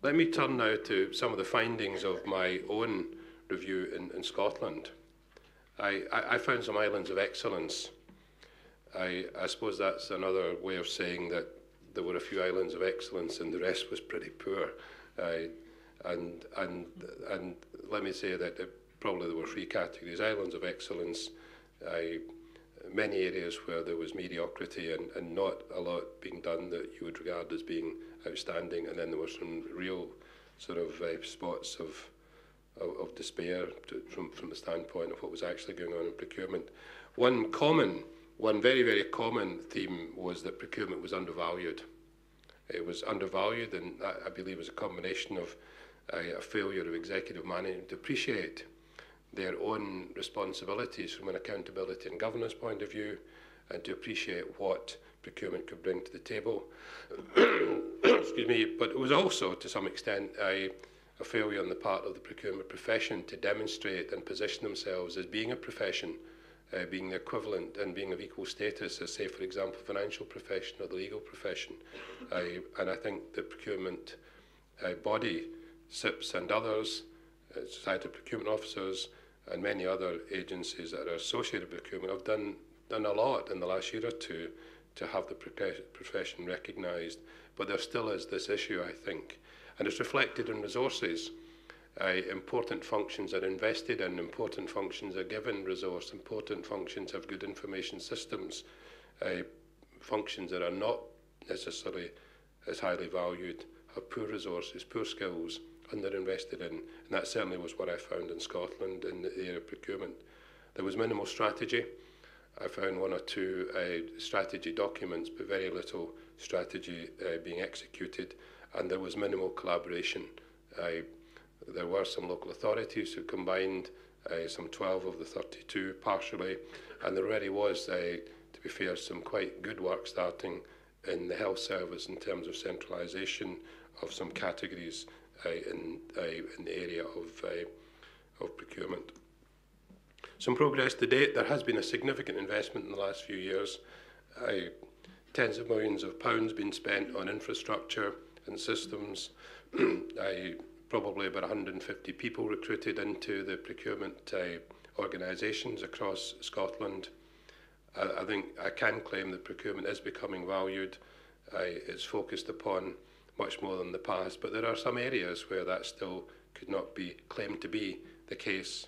Let me turn now to some of the findings of my own review in Scotland. I found some islands of excellence. I suppose that's another way of saying that there were a few islands of excellence and the rest was pretty poor. And let me say that probably there were three categories: islands of excellence, many areas where there was mediocrity and not a lot being done that you would regard as being outstanding, and then there were some real sort of spots of despair from the standpoint of what was actually going on in procurement. One very, very common theme was that procurement was undervalued. It was undervalued, and that, I believe, was a combination of a failure of executive management to appreciate their own responsibilities from an accountability and governance point of view, and to appreciate what procurement could bring to the table. Excuse me, but it was also, to some extent, a failure on the part of the procurement profession to demonstrate and position themselves as being a profession, being the equivalent and being of equal status as, say, for example, financial profession or the legal profession. And I think the procurement body, SIPs and others, Society of Procurement Officers, and many other agencies that are associated with procurement have done a lot in the last year or two to have the profession recognised. But there still is this issue, I think, and it's reflected in resources. Important functions are invested in, important functions are given resource, important functions have good information systems. Functions that are not necessarily as highly valued have poor resources, poor skills, underinvested in, and that certainly was what I found in Scotland in the area of procurement. There was minimal strategy. I found one or two strategy documents, but very little strategy being executed, and there was minimal collaboration. There were some local authorities who combined some 12 of the 32 partially, and there already was, to be fair, some quite good work starting in the health service in terms of centralisation of some categories in the area of procurement. Some progress to date. There has been a significant investment in the last few years. Tens of millions of pounds been spent on infrastructure and systems. Probably about 150 people recruited into the procurement organisations across Scotland. I think I can claim that procurement is becoming valued. It's focused upon much more than the past, but there are some areas where that still could not be claimed to be the case.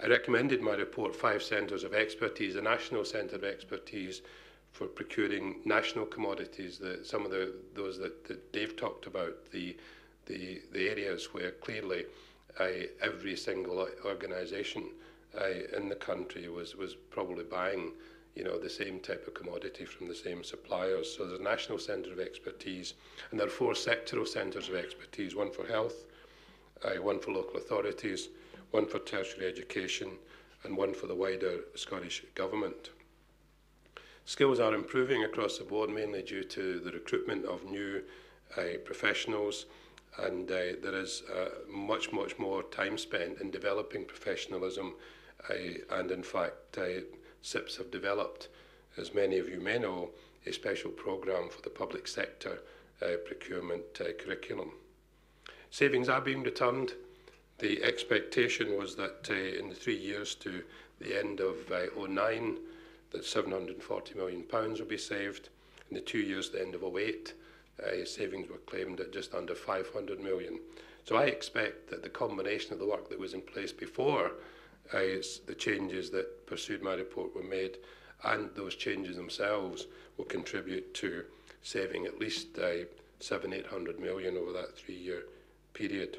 I recommended in my report 5 centres of expertise, a national centre of expertise for procuring national commodities, some of those that Dave talked about, the areas where clearly every single organisation in the country was probably buying, the same type of commodity from the same suppliers. So there's a national centre of expertise, and there are 4 sectoral centres of expertise: one for health, one for local authorities, one for tertiary education, and one for the wider Scottish Government. Skills are improving across the board, mainly due to the recruitment of new professionals, and there is much more time spent in developing professionalism, and in fact SIPs have developed, as many of you may know, a special programme for the public sector procurement curriculum. Savings are being returned. The expectation was that in the 3 years to the end of 2009, that £740 million will be saved. In the 2 years to the end of 2008, savings were claimed at just under 500 million. So I expect that the combination of the work that was in place before the changes that pursued my report were made, and those changes themselves will contribute to saving at least 700–800 million over that 3-year period.